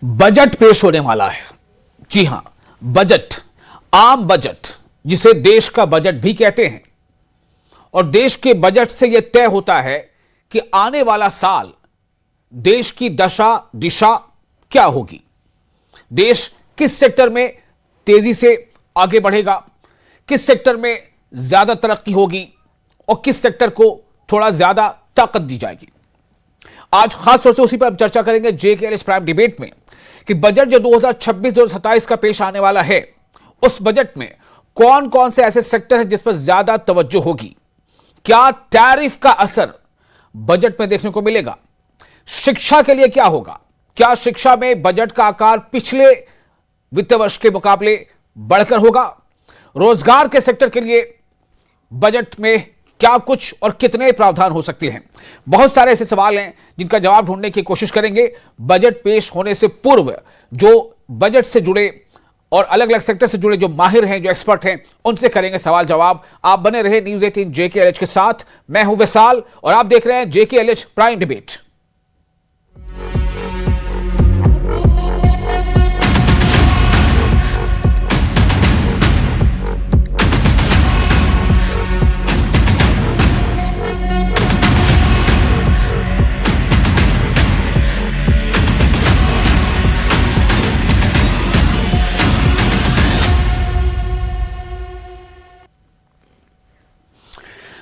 Budget पेश होने वाला है। जी हां, बजट, आम बजट, जिसे देश का बजट भी कहते हैं। और देश के बजट से यह तय होता है कि आने वाला साल देश की दशा दिशा क्या होगी, देश किस सेक्टर में तेजी से आगे बढ़ेगा, किस सेक्टर में ज्यादा तरक्की होगी और किस सेक्टर को थोड़ा ज्यादा ताकत दी जाएगी। आज खास तौर से उसी पर हम चर्चा करेंगे JKLH प्राइम डिबेट में कि बजट जो 2026-2027 का पेश आने वाला है, उस बजट में कौन कौन से ऐसे सेक्टर हैं जिस पर ज्यादा तवज्जो होगी, क्या टैरिफ का असर बजट में देखने को मिलेगा, शिक्षा के लिए क्या होगा, क्या शिक्षा में बजट का आकार पिछले वित्त वर्ष के मुकाबले बढ़कर होगा, रोजगार के सेक्टर के लिए बजट में क्या कुछ और कितने प्रावधान हो सकते हैं। बहुत सारे ऐसे सवाल हैं जिनका जवाब ढूंढने की कोशिश करेंगे। बजट पेश होने से पूर्व जो बजट से जुड़े और अलग अलग सेक्टर से जुड़े जो माहिर हैं, जो एक्सपर्ट हैं, उनसे करेंगे सवाल जवाब। आप बने रहे न्यूज़ 18 JKLH के साथ। मैं हूं विशाल और आप देख रहे हैं JKLH प्राइम डिबेट।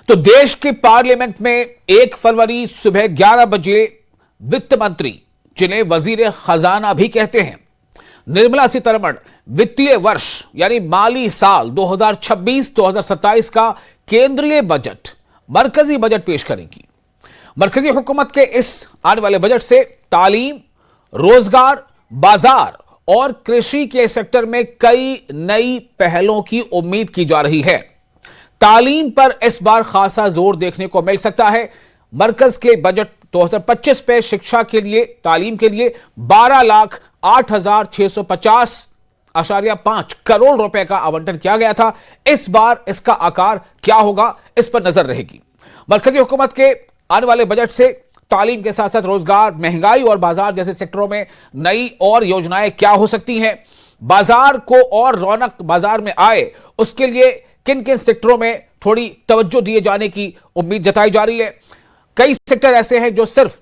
तो देश के पार्लियामेंट में 1 फरवरी सुबह 11 बजे वित्त मंत्री, जिन्हें वजीर खजाना भी कहते हैं, निर्मला सीतारमण वित्तीय वर्ष यानी माली साल 2026-2027 का केंद्रीय बजट, मरकजी बजट पेश करेंगी। मरकजी हुकूमत के इस आने वाले बजट से तालीम, रोजगार, बाजार और कृषि के सेक्टर में कई नई पहलों की उम्मीद की जा रही है। तालीम पर इस बार खासा जोर देखने को मिल सकता है। मरकज के बजट 2025 पे शिक्षा के लिए, तालीम के लिए 12,08,650.5 करोड़ रुपए का आवंटन किया गया था। इस बार इसका आकार क्या होगा, इस पर नजर रहेगी। मरकजी हुकूमत के आने वाले बजट से तालीम के साथ साथ रोजगार, महंगाई और बाजार जैसे सेक्टरों में नई और योजनाएं क्या हो सकती हैं, बाजार को और रौनक बाजार में आए उसके लिए किन किन सेक्टरों में थोड़ी तवज्जो दिए जाने की उम्मीद जताई जा रही है। कई सेक्टर ऐसे हैं जो सिर्फ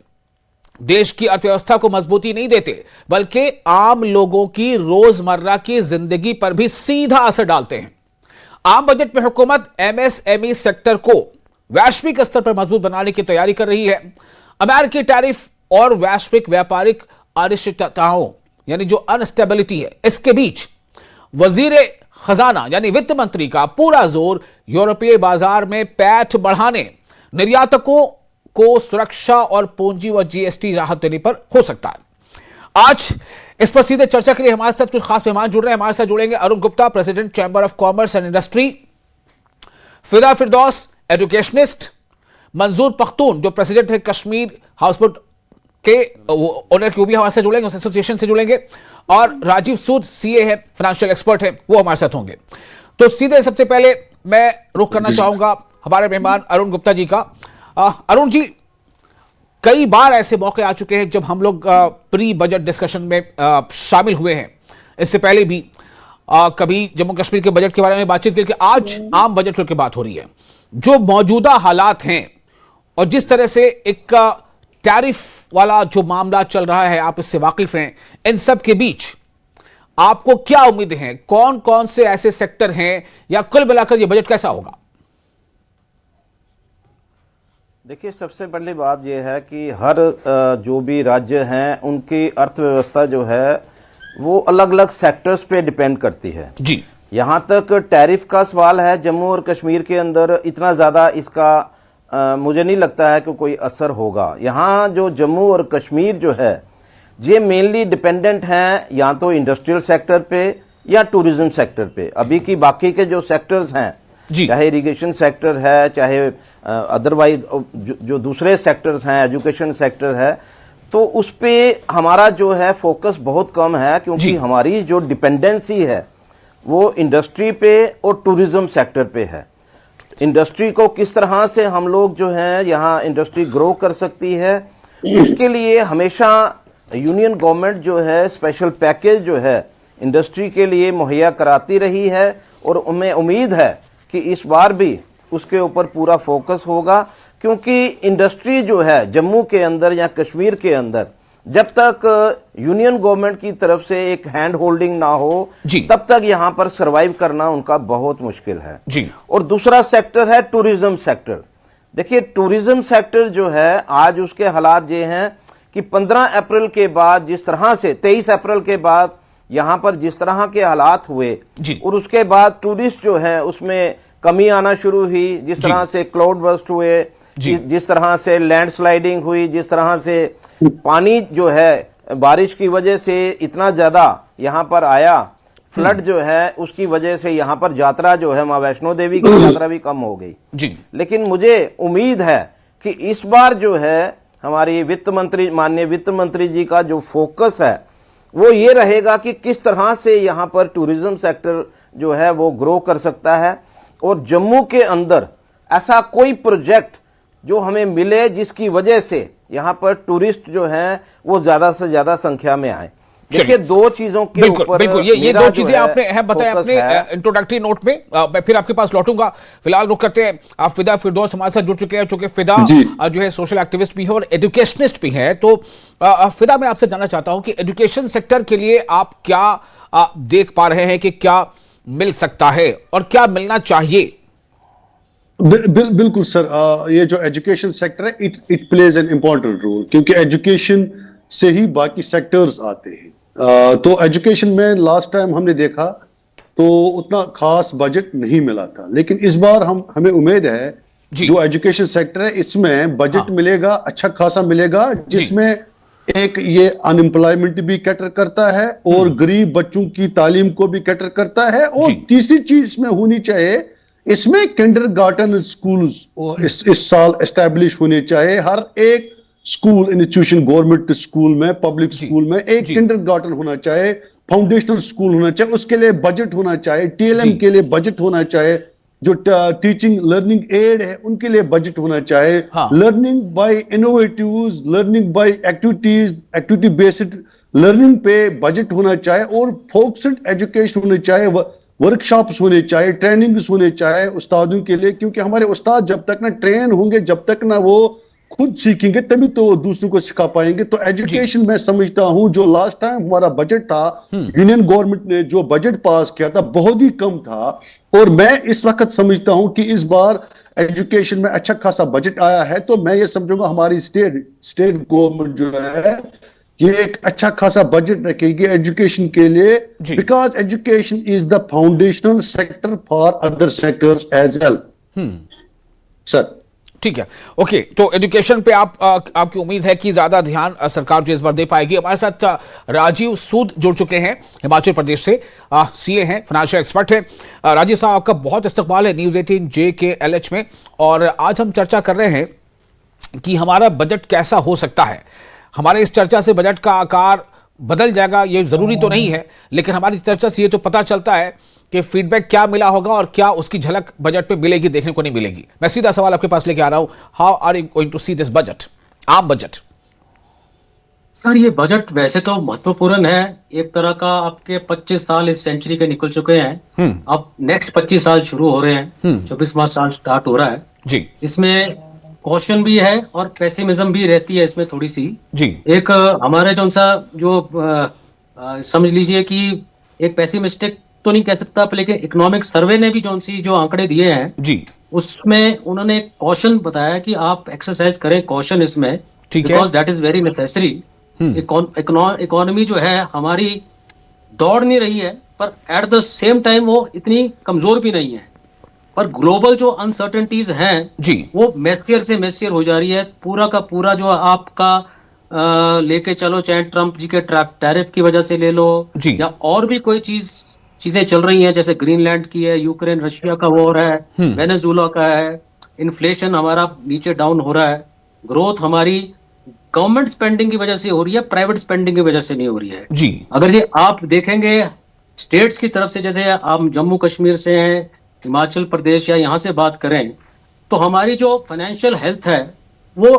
देश की अर्थव्यवस्था को मजबूती नहीं देते, बल्कि आम लोगों की रोजमर्रा की जिंदगी पर भी सीधा असर डालते हैं। आम बजट में हुकूमत MSME सेक्टर को वैश्विक स्तर पर मजबूत बनाने की तैयारी कर रही है। अमेरिकी टैरिफ और वैश्विक व्यापारिक अनिश्चितताओं यानी जो अनस्टेबिलिटी है, इसके बीच वजीर खजाना यानी वित्त मंत्री का पूरा जोर यूरोपीय बाजार में पैठ बढ़ाने, निर्यातकों को सुरक्षा और पूंजी व GST राहत देने पर हो सकता है। आज इस पर सीधे चर्चा के लिए हमारे साथ कुछ खास मेहमान जुड़ रहे हैं। हमारे साथ जुड़ेंगे Arun Gupta, president chamber of commerce and industry, फिदा फिरदौस, एजुकेशनिस्ट, मंजूर पख्तून जो प्रेसिडेंट है कश्मीर हाउसबोट के ओनर की, वो भी हमारे साथ जुड़ेंगे, उस एसोसिएशन से जुड़ेंगे, और राजीव सूद CA है, फाइनेंशियल एक्सपर्ट है, वो हमारे साथ होंगे। तो सीधे सबसे पहले मैं रुख करना चाहूंगा हमारे मेहमान अरुण गुप्ता जी का। अरुण जी, कई बार ऐसे मौके आ चुके हैं जब हम लोग प्री बजट डिस्कशन में शामिल हुए हैं। इससे पहले भी कभी जम्मू कश्मीर के बजट के बारे में बातचीत करके आज आम बजट की बात हो रही है। जो मौजूदा हालात हैं और जिस तरह से एक टैरिफ वाला जो मामला चल रहा है, आप इससे वाकिफ हैं, इन सब के बीच आपको क्या उम्मीदें हैं, कौन कौन से ऐसे सेक्टर हैं, या कुल मिलाकर यह बजट कैसा होगा? देखिए, सबसे पहली बात यह है कि हर जो भी राज्य हैं उनकी अर्थव्यवस्था जो है वो अलग अलग सेक्टर्स पे डिपेंड करती है जी। यहां तक टैरिफ का सवाल है, जम्मू और कश्मीर के अंदर इतना ज्यादा इसका मुझे नहीं लगता है कि कोई असर होगा। यहाँ जो जम्मू और कश्मीर जो है ये मेनली डिपेंडेंट हैं या तो इंडस्ट्रियल सेक्टर पे या टूरिज्म सेक्टर पे। अभी की बाकी के जो सेक्टर्स हैं, चाहे इरिगेशन सेक्टर है, चाहे अदरवाइज जो दूसरे सेक्टर्स हैं, एजुकेशन सेक्टर है, तो उस पे हमारा जो है फोकस बहुत कम है, क्योंकि हमारी जो डिपेंडेंसी है वो इंडस्ट्री पे और टूरिज्म सेक्टर पे है। इंडस्ट्री को किस तरह से हम लोग जो है यहाँ इंडस्ट्री ग्रो कर सकती है, उसके लिए हमेशा यूनियन गवर्नमेंट जो है स्पेशल पैकेज जो है इंडस्ट्री के लिए मुहैया कराती रही है, और उन्हें उम्मीद है कि इस बार भी उसके ऊपर पूरा फोकस होगा, क्योंकि इंडस्ट्री जो है जम्मू के अंदर या कश्मीर के अंदर जब तक यूनियन गवर्नमेंट की तरफ से एक हैंड होल्डिंग ना हो तब तक यहां पर सरवाइव करना उनका बहुत मुश्किल है जी। और दूसरा सेक्टर है टूरिज्म सेक्टर। देखिए टूरिज्म सेक्टर जो है आज उसके हालात ये हैं कि 15 अप्रैल के बाद जिस तरह से 23 अप्रैल के बाद यहां पर जिस तरह के हालात हुए और उसके बाद टूरिस्ट जो है उसमें कमी आना शुरू हुई, जिस तरह से क्लाउड बर्स्ट हुए, जिस तरह से लैंडस्लाइडिंग हुई, जिस तरह से पानी जो है बारिश की वजह से इतना ज्यादा यहां पर आया, फ्लड जो है उसकी वजह से यहां पर यात्रा जो है मां वैष्णो देवी की यात्रा भी कम हो गई जी। लेकिन मुझे उम्मीद है कि इस बार जो है हमारी वित्त मंत्री माननीय वित्त मंत्री जी का जो फोकस है वो ये रहेगा कि किस तरह से यहां पर टूरिज्म सेक्टर जो है वो ग्रो कर सकता है, और जम्मू के अंदर ऐसा कोई प्रोजेक्ट जो हमें मिले जिसकी वजह से यहां पर टूरिस्ट जो हैं वो ज्यादा से ज्यादा संख्या में आए। देखिए दो चीजों के ऊपर बिल्कुल ये दो चीजें आपने बताया अपने इंट्रोडक्टरी नोट में। मैं फिर आपके पास लौटूंगा, फिलहाल रुक करते हैं। आप फिदा फिरदौस हमारे साथ जुड़ चुके हैं, चूंकि फिदा जो है सोशल एक्टिविस्ट भी है और एजुकेशनिस्ट भी है। तो फिदा मैं आपसे जानना चाहता हूं कि एजुकेशन सेक्टर के लिए आप क्या देख पा रहे हैं कि क्या मिल सकता है और क्या मिलना चाहिए? बिल्कुल सर, ये जो एजुकेशन सेक्टर है it plays an important role, क्योंकि एजुकेशन से ही बाकी सेक्टर्स आते हैं। तो एजुकेशन में लास्ट टाइम हमने देखा तो उतना खास बजट नहीं मिला था, लेकिन इस बार हमें उम्मीद है जो एजुकेशन सेक्टर है इसमें बजट मिलेगा, अच्छा खासा मिलेगा, जिसमें एक ये अनएम्प्लॉयमेंट भी कैटर करता है और गरीब बच्चों की तालीम को भी कैटर करता है। और तीसरी चीज इसमें होनी चाहिए, इसमें किंडरगार्टन स्कूल्स इस साल एस्टैब्लिश होने चाहिए। हर एक स्कूल इंस्टीट्यूशन गवर्नमेंट स्कूल में, पब्लिक स्कूल में एक किंडरगार्टन होना चाहिए, फाउंडेशनल स्कूल होना चाहिए, उसके लिए बजट होना चाहिए, टीएलएम के लिए बजट होना चाहिए, जो टीचिंग लर्निंग एड है उनके लिए बजट होना चाहिए। Learning by innovatives, learning by activity based learning पे बजट होना चाहिए, और फोकस्ड एजुकेशन होनी चाहिए, वर्कशॉप्स होने चाहिए, ट्रेनिंग्स होने चाहिए उस्तादों के लिए, क्योंकि हमारे उस्ताद जब तक ना ट्रेन होंगे, जब तक ना वो खुद सीखेंगे तभी तो दूसरों को सिखा पाएंगे। तो एजुकेशन मैं समझता हूं जो लास्ट टाइम हमारा बजट था, यूनियन गवर्नमेंट ने जो बजट पास किया था बहुत ही कम था, और मैं इस वक्त समझता हूं कि इस बार एजुकेशन में अच्छा खासा बजट आया है। तो मैं ये समझूंगा हमारी स्टेट गवर्नमेंट जो है ये एक अच्छा खासा बजट रखेगी एजुकेशन के लिए, because education is the foundational sector for other sectors as well. Sir ठीक है, ओके। तो एजुकेशन पे आपकी उम्मीद है कि ज्यादा ध्यान सरकार जो इस बार दे पाएगी। हमारे साथ राजीव सूद जुड़ चुके हैं हिमाचल प्रदेश से, सीए हैं, फाइनेंशियल एक्सपर्ट हैं। राजीव साहब आपका बहुत इस्तकबाल है न्यूज़ 18 JKLH में, और आज हम चर्चा कर रहे हैं कि हमारा बजट कैसा हो सकता है। हमारे इस चर्चा से बजट का आकार बदल जाएगा ये जरूरी तो नहीं है, लेकिन हमारी चर्चा से ये तो पता चलता है कि फीडबैक क्या मिला होगा और क्या उसकी झलक बजट पे मिलेगी, देखने को नहीं मिलेगी। मैं सीधा सवाल आपके पास लेके आ रहा हूं, how are you going to see this budget, आम बजट? सर ये बजट वैसे तो महत्वपूर्ण है, एक तरह का आपके 25 साल इस सेंचुरी के निकल चुके हैं, अब नेक्स्ट 25 साल शुरू हो रहे हैं, 24वां साल स्टार्ट हो रहा है जी। इसमें कॉशन भी है और पेसिमिज्म भी रहती है इसमें थोड़ी सी जी। एक हमारे जो समझ लीजिए कि एक पेसिमिस्टिक तो नहीं कह सकता, लेकिन इकोनॉमिक सर्वे ने भी जो आंकड़े दिए हैं जी, उसमें उन्होंने कॉशन बताया कि आप एक्सरसाइज करें कॉशन इसमें, because that is very necessary. Economy जो है हमारी दौड़ नहीं रही है, पर एट द सेम टाइम वो इतनी कमजोर भी नहीं है, पर ग्लोबल जो अनसर्टेनिटीज हैं जी वो मैसियर से मैसियर हो जा रही है। पूरा का पूरा जो आपका लेके चलो, चाहे ट्रंप जी के टैरिफ की वजह से ले लो जी, या और भी कोई चीजें चल रही हैं, जैसे ग्रीनलैंड की है, यूक्रेन रशिया का वॉर है, वेनेजुएला का है, इन्फ्लेशन हमारा नीचे डाउन हो रहा है, ग्रोथ हमारी गवर्नमेंट स्पेंडिंग की वजह से हो रही है, प्राइवेट स्पेंडिंग की वजह से नहीं हो रही है जी। अगर ये आप देखेंगे स्टेट्स की तरफ से, जैसे आप जम्मू कश्मीर से हैं, हिमाचल प्रदेश या यहाँ से बात करें, तो हमारी जो फाइनेंशियल हेल्थ है वो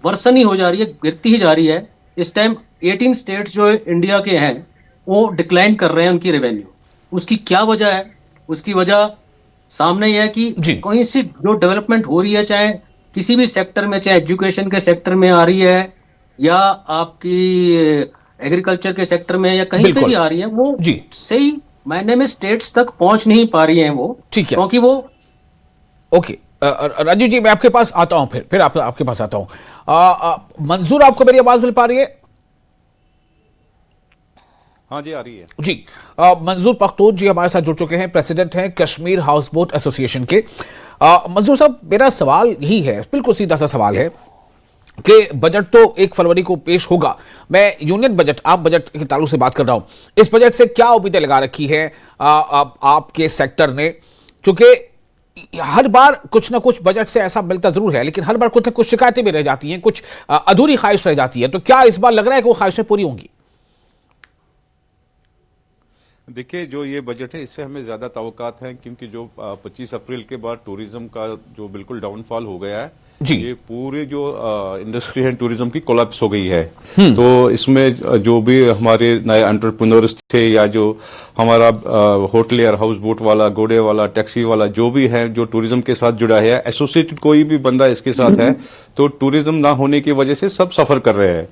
वर्सन ही हो जा रही है, गिरती ही जा रही है। इस टाइम 18 स्टेट्स जो इंडिया के हैं वो डिक्लाइन कर रहे हैं उनकी रेवेन्यू। उसकी क्या वजह है? उसकी वजह सामने ही है कि जी। कोई सी जो डेवलपमेंट हो रही है, चाहे किसी भी सेक्टर में, चाहे एजुकेशन के सेक्टर में आ रही है या आपकी एग्रीकल्चर के सेक्टर में या कहीं पे बिल्कुल। भी आ रही है, वो जी। सही मायने में स्टेट्स तक पहुंच नहीं पा रही हैं वो। ठीक है। क्योंकि वो ओके राजू जी, मैं आपके पास आता हूं, फिर आपके पास आता हूं। मंजूर, आपको मेरी आवाज मिल पा रही है? हाँ जी, आ रही है जी। मंजूर पख्तून जी हमारे साथ जुड़ चुके हैं, प्रेसिडेंट हैं कश्मीर हाउस बोट एसोसिएशन के। मंजूर साहब, मेरा सवाल यही है, बिल्कुल सीधा सा सवाल है कि बजट तो 1 फरवरी को पेश होगा। मैं यूनियन बजट, आम बजट के ताल्लुक से बात कर रहा हूं। इस बजट से क्या उम्मीदें लगा रखी है आपके सेक्टर ने? चूंकि हर बार कुछ ना कुछ बजट से ऐसा मिलता जरूर है, लेकिन हर बार कुछ ना कुछ शिकायतें भी रह जाती हैं, कुछ अधूरी ख्वाहिश रह जाती है। तो क्या इस बार लग रहा है कि वो ख्वाहिशें पूरी होंगी? देखिए, जो ये बजट है इससे हमें ज्यादा तवक्कात है, क्योंकि जो 25 अप्रैल के बाद टूरिज्म का जो बिल्कुल डाउनफॉल हो गया है जी। ये पूरे जो इंडस्ट्री है टूरिज्म की कोलैप्स हो गई है। तो इसमें जो भी हमारे नए एंटरप्रेन्योर्स थे या जो हमारा होटलियर, हाउस बोट वाला, घोड़े वाला, टैक्सी वाला जो भी है, जो टूरिज्म के साथ जुड़ा है, एसोसिएटेड कोई भी बंदा इसके साथ है, तो टूरिज्म ना होने की वजह से सब सफर कर रहे हैं।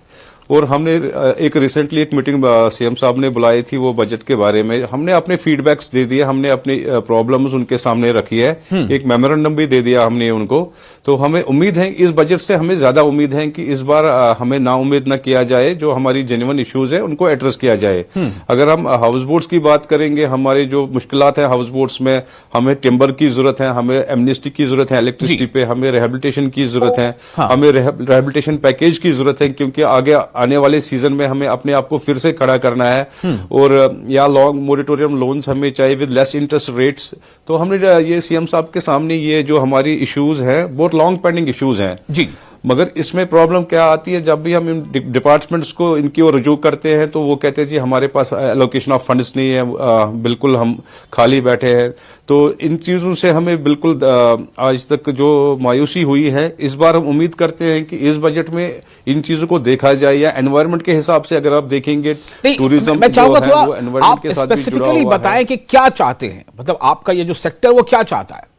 और हमने एक रिसेंटली एक मीटिंग सीएम साहब ने बुलाई थी वो बजट के बारे में, हमने अपने फीडबैक्स दे दिए, हमने अपनी प्रॉब्लम्स उनके सामने रखी है, एक मेमोरेंडम भी दे दिया हमने उनको। तो हमें उम्मीद है इस बजट से, हमें ज्यादा उम्मीद है कि इस बार हमें ना उम्मीद न किया जाए, जो हमारी जेन्युइन इश्यूज है उनको एड्रेस किया जाए। अगर हम हाउस बोट्स की बात करेंगे, हमारे जो मुश्किलात है हाउस बोट्स में, हमें टिम्बर की जरूरत है, हमें एमनेस्टी की जरूरत है इलेक्ट्रिसिटी पे, हमें रिहेबिलिटेशन की जरूरत है, हमें रिहेबिलिटेशन पैकेज की जरूरत है, क्योंकि आगे आने वाले सीजन में हमें अपने आप को फिर से खड़ा करना है। और या लॉन्ग मोरिटोरियम लोन्स हमें चाहिए विद लेस इंटरेस्ट रेट्स। तो हमने ये सीएम साहब के सामने ये जो हमारी इश्यूज हैं बहुत लॉन्ग पेंडिंग इश्यूज हैं जी। मगर इसमें प्रॉब्लम क्या आती है, जब भी हम इन डिपार्टमेंट्स को इनकी ओर रुजू करते हैं तो वो कहते हैं जी हमारे पास एलोकेशन ऑफ फंड्स नहीं है, बिल्कुल हम खाली बैठे हैं। तो इन चीजों से हमें बिल्कुल आज तक जो मायूसी हुई है, इस बार हम उम्मीद करते हैं कि इस बजट में इन चीजों को देखा जाए, या एनवायरमेंट के हिसाब से अगर आप देखेंगे टूरिज्म मैं चाहूंगा जो है वो थोड़ा एनवायरमेंट आप के साथ भी जुड़ा स्पेसिफिकली हुआ बताएं है। कि क्या चाहते हैं, मतलब आपका ये जो सेक्टर वो क्या चाहता है?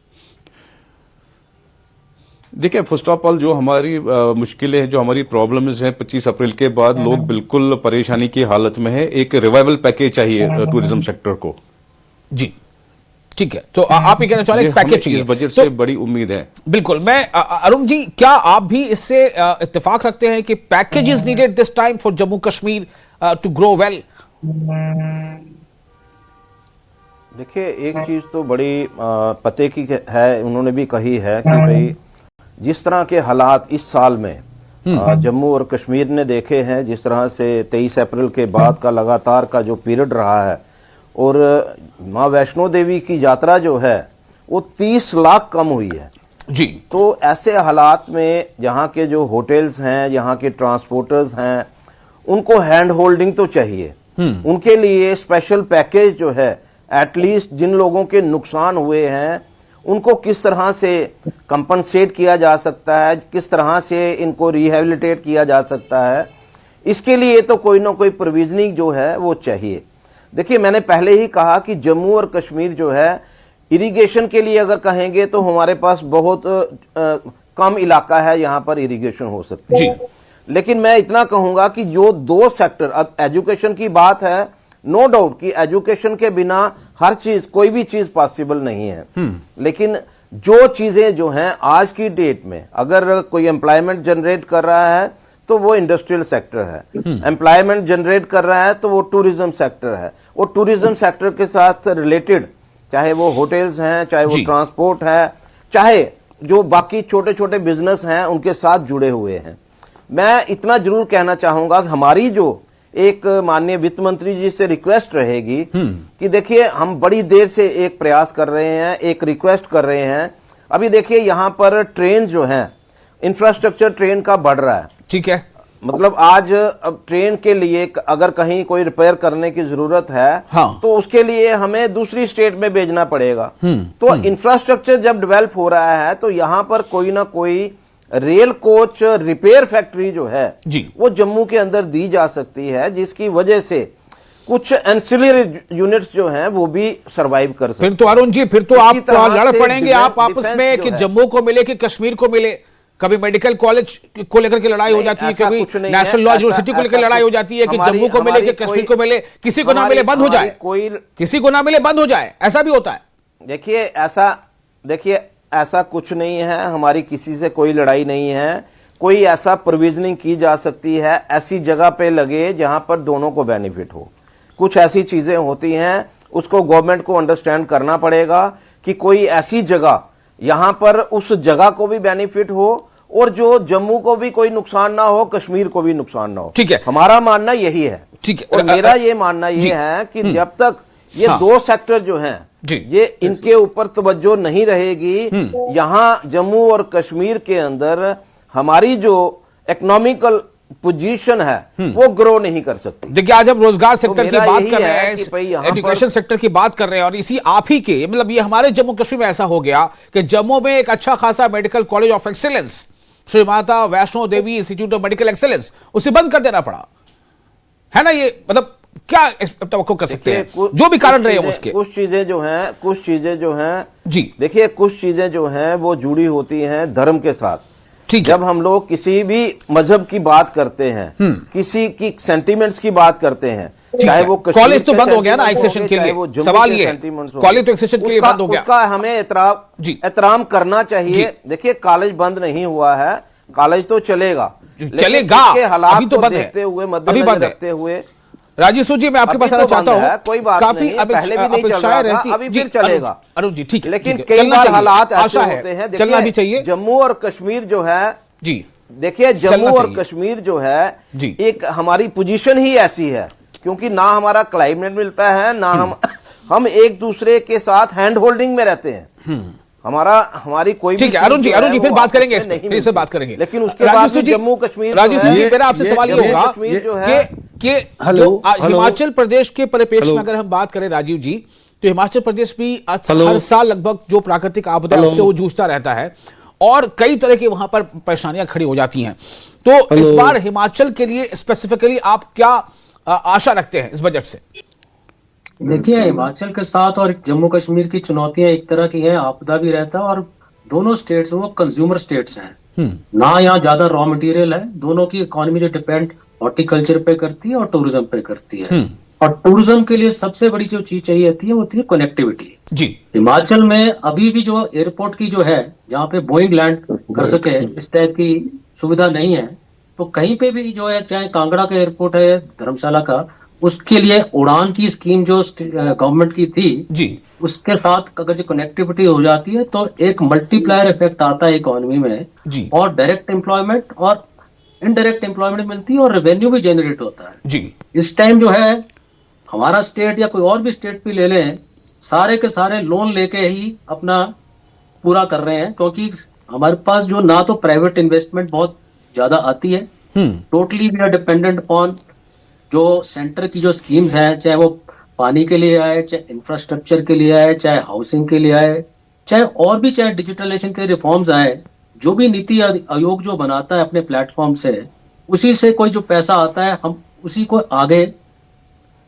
देखिए, फर्स्ट ऑफ ऑल जो हमारी मुश्किलें हैं, जो हमारी प्रॉब्लम्स हैं, 25 अप्रैल के बाद लोग बिल्कुल परेशानी की हालत में है। एक रिवाइवल पैकेज चाहिए टूरिज्म सेक्टर को। जी, ठीक है। तो आप ये कहना चाह रहे हैं पैकेज चाहिए, इस बजट तो से बड़ी उम्मीद है। बिल्कुल। मैं अरुण जी, क्या आप भी इससे इत्तेफाक रखते हैं कि package is needed this time for Jammu Kashmir to grow well? देखिए, एक चीज तो बड़ी पते की है, उन्होंने भी कही है कि भाई जिस तरह के हालात इस साल में जम्मू और कश्मीर ने देखे हैं, जिस तरह से 23 अप्रैल के बाद का लगातार का जो पीरियड रहा है, और माँ वैष्णो देवी की यात्रा जो है वो 30 लाख कम हुई है जी। तो ऐसे हालात में यहाँ के जो होटल्स हैं, यहाँ के ट्रांसपोर्टर्स हैं, उनको हैंड होल्डिंग तो चाहिए। उनके लिए स्पेशल पैकेज जो है, एटलीस्ट जिन लोगों के नुकसान हुए हैं उनको किस तरह से कंपनसेट किया जा सकता है, किस तरह से इनको रिहेबिलिटेट किया जा सकता है, इसके लिए तो कोई ना कोई प्रोविजनिंग जो है वो चाहिए। देखिए, मैंने पहले ही कहा कि जम्मू और कश्मीर जो है इरिगेशन के लिए अगर कहेंगे तो हमारे पास बहुत कम इलाका है, यहाँ पर इरिगेशन हो सकती है। लेकिन मैं इतना कहूंगा कि जो दो सेक्टर, अब एजुकेशन की बात है, नो डाउट कि एजुकेशन के बिना हर चीज, कोई भी चीज पॉसिबल नहीं है। लेकिन जो चीजें जो हैं आज की डेट में, अगर कोई एम्प्लॉयमेंट जनरेट कर रहा है तो वो इंडस्ट्रियल सेक्टर है, एम्प्लॉयमेंट जनरेट कर रहा है तो वो टूरिज्म सेक्टर है, वो टूरिज्म सेक्टर के साथ रिलेटेड, चाहे वो होटल्स हैं, चाहे वो ट्रांसपोर्ट है, चाहे जो बाकी छोटे छोटे बिजनेस हैं उनके साथ जुड़े हुए हैं। मैं इतना जरूर कहना चाहूंगा कि हमारी जो एक माननीय वित्त मंत्री जी से रिक्वेस्ट रहेगी कि देखिए, हम बड़ी देर से एक प्रयास कर रहे हैं, एक रिक्वेस्ट कर रहे हैं। अभी देखिए, यहाँ पर ट्रेन जो है, इंफ्रास्ट्रक्चर ट्रेन का बढ़ रहा है, ठीक है, मतलब आज अब ट्रेन के लिए अगर कहीं कोई रिपेयर करने की जरूरत है, हाँ, तो उसके लिए हमें दूसरी स्टेट में भेजना पड़ेगा। तो इंफ्रास्ट्रक्चर जब डेवलप हो रहा है तो यहाँ पर कोई ना कोई रेल कोच रिपेयर फैक्ट्री जो है जी। वो जम्मू के अंदर दी जा सकती है, जिसकी वजह से कुछ एंसिलरी यूनिट्स जो हैं वो भी सरवाइव कर सकते हैं। फिर तो अरुण जी, फिर तो आप लड़ पड़ेंगे आप आपस डिफेंस में जो कि है, जम्मू को मिले कि कश्मीर को मिले। कभी मेडिकल कॉलेज को लेकर के लड़ाई हो जाती है, ऐसा कभी कुछ नहीं नेशनल है, लॉ ऐसा- यूनिवर्सिटी को लेकर ऐसा लड़ाई हो कुछ- जाती है कि हमारी- जम्मू को मिले कि हमारी कश्मीर कोई- को मिले, किसी को ना हमारी- मिले बंद हो हमारी जाए, कोई किसी को ना मिले बंद हो जाए, ऐसा भी होता है। देखिए ऐसा कुछ नहीं है, हमारी किसी से कोई लड़ाई नहीं है। कोई ऐसा प्रोविजनिंग की जा सकती है ऐसी जगह पे लगे जहां पर दोनों को बेनिफिट हो। कुछ ऐसी चीजें होती हैं, उसको गवर्नमेंट को अंडरस्टैंड करना पड़ेगा कि कोई ऐसी जगह यहां पर उस जगह को भी बेनिफिट हो और जो जम्मू को भी कोई नुकसान ना हो, कश्मीर को भी नुकसान ना हो। ठीक है, हमारा मानना यही है। ठीक है। और मेरा ये मानना जी। ये है कि जब तक ये हाँ। दो सेक्टर जो हैं जी। ये इनके ऊपर तवज्जो नहीं रहेगी, यहां जम्मू और कश्मीर के अंदर हमारी जो इकोनॉमिकल पोजीशन है वो ग्रो नहीं कर सकती। देखिए, आज हम रोजगार सेक्टर की मेरा बात यही कर रहे है हैं, कि भाई यहाँ एजुकेशन सेक्टर की बात कर रहे हैं, और इसी आप ही के मतलब ये हमारे जम्मू कश्मीर में ऐसा हो गया कि जम्मू में एक अच्छा खासा medical college of excellence Shri Mata Vaishno Devi institute of medical excellence, उसे बंद कर देना पड़ा है ना। ये मतलब क्या तवक्को कर सकते हैं, जो भी कारण रहे उसके। कुछ चीजें जो हैं जी देखिए, कुछ चीजें जो हैं वो जुड़ी होती हैं धर्म के साथ। ठीक है। जब हम लोग किसी भी मजहब की बात करते हैं, किसी की सेंटिमेंट्स की बात करते हैं, चाहे वो कॉलेज तो बंद हो गया ना एक सेशन के लिए, सवाल ये है कॉलेज तो एक सेशन के लिए बंद हो गया, उसका हमें एहतराम करना चाहिए। देखिए, कॉलेज बंद नहीं हुआ है, कॉलेज तो चलेगा, चलेगा, हालात अभी तो बंद है, देखते हुए, अभी मद्देनजर बंद है। रखते हुए। राजेश जी, मैं आपके पास आना चाहता हूँ। कोई बात काफी नहीं, पहले भी नहीं चल रहा था, अभी फिर चलेगा। अरुण जी, ठीक है, लेकिन ठीक है, कई बार हालात ऐसे आशा होते हैं, है, चलना भी चाहिए। जम्मू और कश्मीर जो है जी, देखिए, चलना जम्मू और चाहिए। कश्मीर जो है जी। एक हमारी पोजीशन ही ऐसी है, क्योंकि ना हमारा क्लाइमेट मिलता है, ना हम एक दूसरे के साथ हैंड होल्डिंग में रहते हैं। हमारी कोई ठीक है अरुण जी, फिर बात करेंगे इस पे, फिर इस पे बात करेंगे। लेकिन उसके बाद भी जम्मू कश्मीर जी, मेरा आपसे सवाल ये होगा कि जो हिमाचल प्रदेश के परिप्रेक्ष्य में अगर हम बात करें राजीव जी, तो हिमाचल प्रदेश भी हर साल लगभग जो प्राकृतिक आपदा है उससे वो जूझता रहता है और कई तरह की वहां पर परेशानियां खड़ी हो जाती हैं। तो इस बार हिमाचल के लिए स्पेसिफिकली आप क्या आशा रखते हैं इस बजट से? देखिए, हिमाचल के साथ और जम्मू कश्मीर की चुनौतियां एक तरह की हैं, आपदा भी रहता है, और दोनों स्टेट्स वो कंज्यूमर स्टेट्स हैं ना, यहाँ ज्यादा रॉ मटेरियल है। दोनों की इकोनॉमी जो डिपेंड हॉर्टिकल्चर पे करती है और टूरिज्म पे करती है, और टूरिज्म के लिए सबसे बड़ी जो चीज चाहिए होती है वो होती है कनेक्टिविटी। जी, हिमाचल में अभी भी जो एयरपोर्ट की जो है, जहाँ पे बोइंग लैंड कर सके, इस टाइप की सुविधा नहीं है। तो कहीं पे भी जो है, चाहे कांगड़ा का एयरपोर्ट है, धर्मशाला का, उसके लिए उड़ान की स्कीम जो गवर्नमेंट की थी जी, उसके साथ अगर जो कनेक्टिविटी हो जाती है तो एक मल्टीप्लायर इफेक्ट आता है इकोनॉमी में जी, और डायरेक्ट एम्प्लॉयमेंट और इनडायरेक्ट एम्प्लॉयमेंट मिलती है और रेवेन्यू भी जनरेट होता है जी। इस टाइम जो है हमारा स्टेट या कोई और भी स्टेट भी ले लें, सारे के सारे लोन लेके ही अपना पूरा कर रहे हैं, क्योंकि हमारे पास जो ना तो प्राइवेट इन्वेस्टमेंट बहुत ज्यादा आती है, totally we are dependent upon जो सेंटर की जो स्कीम्स हैं, चाहे वो पानी के लिए आए, चाहे इंफ्रास्ट्रक्चर के लिए आए, चाहे हाउसिंग के लिए आए, चाहे और भी, चाहे डिजिटलाइजेशन के रिफॉर्म्स आए, जो भी नीति आयोग जो बनाता है अपने प्लेटफॉर्म से, उसी से कोई जो पैसा आता है हम उसी को आगे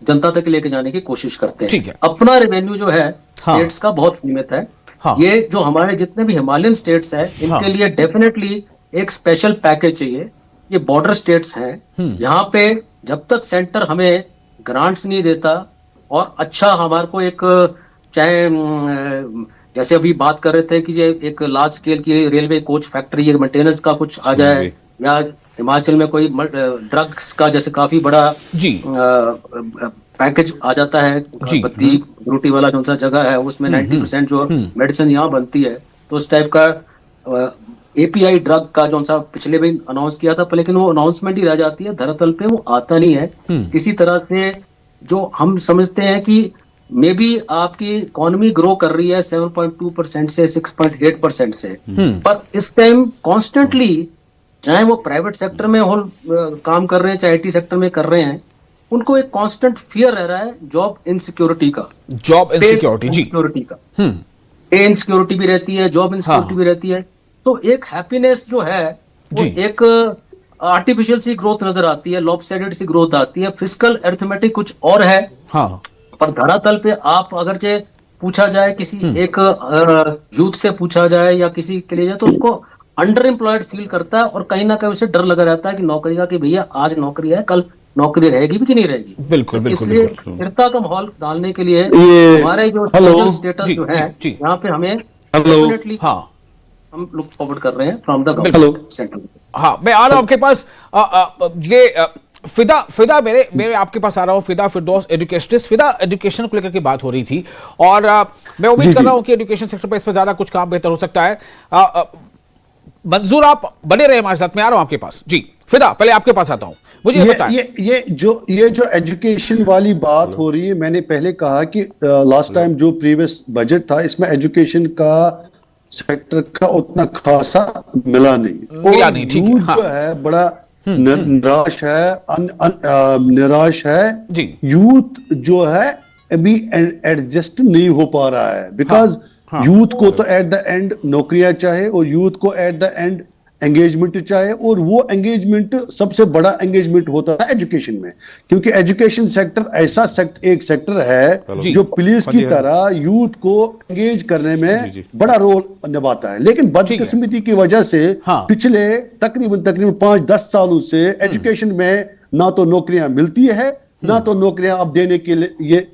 जनता तक लेके जाने की कोशिश करते हैं। ठीक है। अपना रेवेन्यू जो है स्टेट्स का बहुत सीमित है। ये जो हमारे जितने भी हिमालयन स्टेट्स हैं, इनके लिए डेफिनेटली एक स्पेशल पैकेज चाहिए। ये बॉर्डर स्टेट्स हैं, यहाँ पे जब तक सेंटर हमें ग्रांट्स नहीं देता और अच्छा हमारे को एक, चाहे जैसे अभी बात कर रहे थे कि ये एक लार्ज स्केल की रेलवे कोच फैक्ट्री मेंटेनेंस का कुछ आ जाए, या हिमाचल में कोई ड्रग्स का जैसे काफी बड़ा पैकेज आ जाता है, बत्ती रोटी वाला जो सा जगह है उसमें 90% जो मेडिसिन यहाँ बनती है, तो उस टाइप का एपीआई ड्रग का जो सा पिछले भी अनाउंस किया था, लेकिन वो अनाउंसमेंट ही रह जाती है, धरातल पे वो आता नहीं है किसी तरह से। जो हम समझते हैं कि मे बी आपकी इकोनॉमी ग्रो कर रही है 7.2% से 6.8% से, पर इस टाइम कॉन्स्टेंटली चाहे वो प्राइवेट सेक्टर में काम कर रहे हैं, चाहे आईटी सेक्टर में कर रहे हैं, उनको एक कांस्टेंट फियर रह रहा है जॉब इनसिक्योरिटी का, जॉब इनसिक्योरिटी, जी, पे इनसिक्योरिटी भी रहती है, जॉब इनसिक्योरिटी भी रहती है। तो एक हैप्पीनेस जो है वो जी। एक आर्टिफिशियल सी ग्रोथ नजर आती है, लॉपसाइडेड सी ग्रोथ आती है, फिजिकल अरिथमेटिक कुछ और है, हाँ पर धरातल पे आप अगर जे पूछा जाए किसी एक यूथ से पूछा जाए या किसी के लिए जाए, तो उसको अंडर एम्प्लॉयड फील करता है और कहीं ना कहीं उसे डर लगा रहता है कि नौकरी का, कि भैया आज नौकरी है, कल नौकरी रहेगी भी कि नहीं रहेगी। बिल्कुल तो बिल्कुल इसलिए बिल्कुल। स्थिरता का माहौल डालने के लिए ये- हमारे जो हेलो। सोशल स्टेटस जी, जो है जी, जी। यहाँ पे हमें हेलो। डेफिनेटली हाँ हम लुक फॉरवर्ड कर रहे हैं from the hello. Government centre. हाँ, मैं आ रहा हूं आपके पास। फिदा मेरे आपके पास आ रहा हूं। फिदा फिरदौस एजुकेशनिस्ट। फिदा, एजुकेशन को लेकर के बात हो रही थी और मैं उम्मीद कर रहा हूं कि एजुकेशन सेक्टर पर इस पर ज्यादा कुछ काम बेहतर हो सकता है। मंजूर, आप बने रहे हमारे साथ, मैं आ रहा हूं आपके पास। जी फिदा, पहले आपके पास आता हूं, मुझे ये बताएं। ये जो एजुकेशन वाली बात हो रही है, मैंने पहले कहा कि लास्ट टाइम जो प्रीवियस बजट था इसमें एजुकेशन का सेक्टर का उतना खासा मिला नहीं। मिला और नहीं, ठीक है, यूथ हाँ। जो है बड़ा निराश है, निराश है। जी। यूथ जो है अभी एडजस्ट नहीं हो पा रहा है, बिकॉज हाँ। यूथ को तो एट द एंड नौकरियां चाहे और यूथ को एट द एंड एंगेजमेंट चाहे, और वो एंगेजमेंट सबसे बड़ा एंगेजमेंट होता है एजुकेशन में, क्योंकि एजुकेशन सेक्टर ऐसा एक सेक्टर है जी। जो पुलिस हाँ की जी, हाँ जी। तरह यूथ को एंगेज करने जी, में जी। बड़ा रोल निभाता है। लेकिन बदकिस्मती की वजह से हाँ। पिछले तकरीबन 5-10 सालों से एजुकेशन में ना तो नौकरियां मिलती है, ना तो नौकरियां आप देने के लिए ये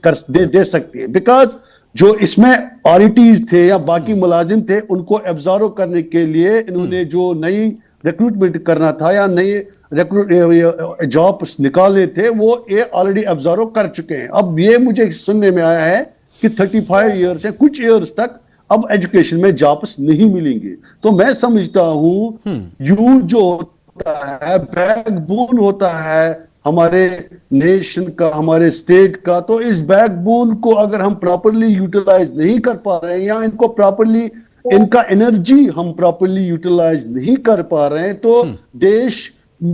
दे सकती है, बिकॉज जो इसमें ऑरिटीज थे या बाकी मुलाजिम थे उनको एब्जॉर्व करने के लिए इन्होंने जो नई रिक्रूटमेंट करना था या नई रिक्रूट जॉब निकालने थे वो ये ऑलरेडी एब्जॉर्व कर चुके हैं। अब ये मुझे सुनने में आया है कि 35 ईयर्स से कुछ ईयर्स तक अब एजुकेशन में जॉब्स नहीं मिलेंगे। तो मैं समझता हूं यूथ जो होता है बैकबोन होता है हमारे नेशन का, हमारे स्टेट का, तो इस बैकबोन को अगर हम प्रॉपरली यूटिलाइज नहीं कर पा रहे हैं या इनको प्रॉपरली इनका एनर्जी हम प्रॉपरली यूटिलाइज नहीं कर पा रहे हैं तो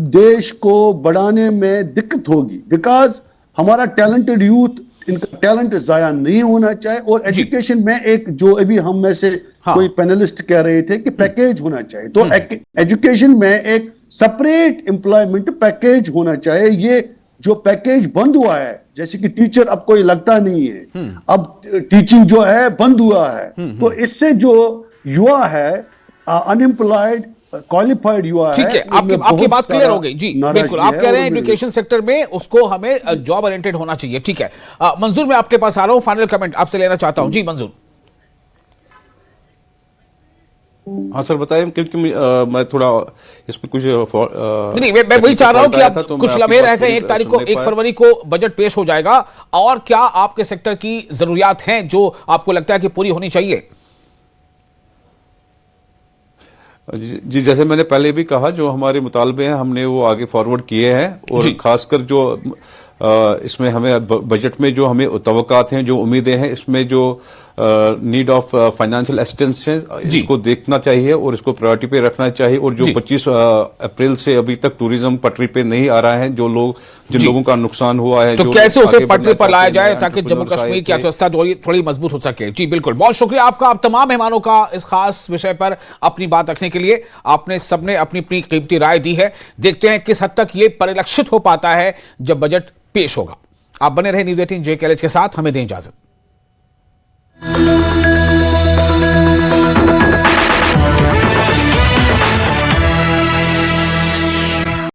देश को बढ़ाने में दिक्कत होगी, बिकॉज हमारा टैलेंटेड यूथ, इनका टैलेंट जाया नहीं होना चाहिए। और एजुकेशन में एक जो अभी हम में से कोई पैनलिस्ट कह रहे थे कि पैकेज होना चाहिए, तो एजुकेशन में एक सेपरेट एम्प्लॉयमेंट पैकेज होना चाहिए। ये जो पैकेज बंद हुआ है, जैसे कि टीचर अब कोई लगता नहीं है, अब टीचिंग जो है बंद हुआ है, तो इससे जो युवा है अनएम्प्लॉयड क्वालिफाइड युवा ठीक है, आपकी बात क्लियर हो गई। जी बिल्कुल, आप कह रहे हैं एजुकेशन सेक्टर में उसको हमें जॉब ओरिएंटेड होना चाहिए। ठीक है मंजूर, मैं आपके पास आ रहा हूं, फाइनल कमेंट आपसे लेना चाहता हूं। जी मंजूर। हाँ सर बताइए, क्योंकि मैं थोड़ा इसमें कुछ नहीं, मैं वही चाह रहा हूं कि आप कुछ लम्हे रह गए। 1 तारीख को, 1 फरवरी को बजट पेश हो जाएगा, और क्या आपके सेक्टर की जरूरियात हैं जो आपको लगता है कि पूरी होनी चाहिए? जी, जैसे मैंने पहले भी कहा, जो हमारे मुतालबे हैं हमने वो आगे फॉरवर्ड किए हैं, और खासकर जो इसमें हमें बजट में जो हमें तवक्कात हैं, जो उम्मीदें हैं, इसमें जो नीड ऑफ फाइनेंशियल असिस्टेंस है, इसको देखना चाहिए और इसको प्रायोरिटी पे रखना चाहिए। और जो 25 अप्रैल से अभी तक टूरिज्म पटरी पे नहीं आ रहा है, जिन लोगों का नुकसान हुआ है, तो कैसे उसे पटरी पर लाया जाए ताकि जम्मू कश्मीर की अर्थव्यवस्था थोड़ी मजबूत हो सके। जी बिल्कुल, बहुत शुक्रिया आपका, आप तमाम मेहमानों का इस खास विषय पर अपनी बात रखने के लिए। आपने सबने अपनी अपनी कीमती राय दी है। देखते हैं किस हद तक ये परिलक्षित हो पाता है जब बजट पेश होगा। आप बने रहे न्यूज़ 18 JKLH के साथ, हमें दें इजाजत।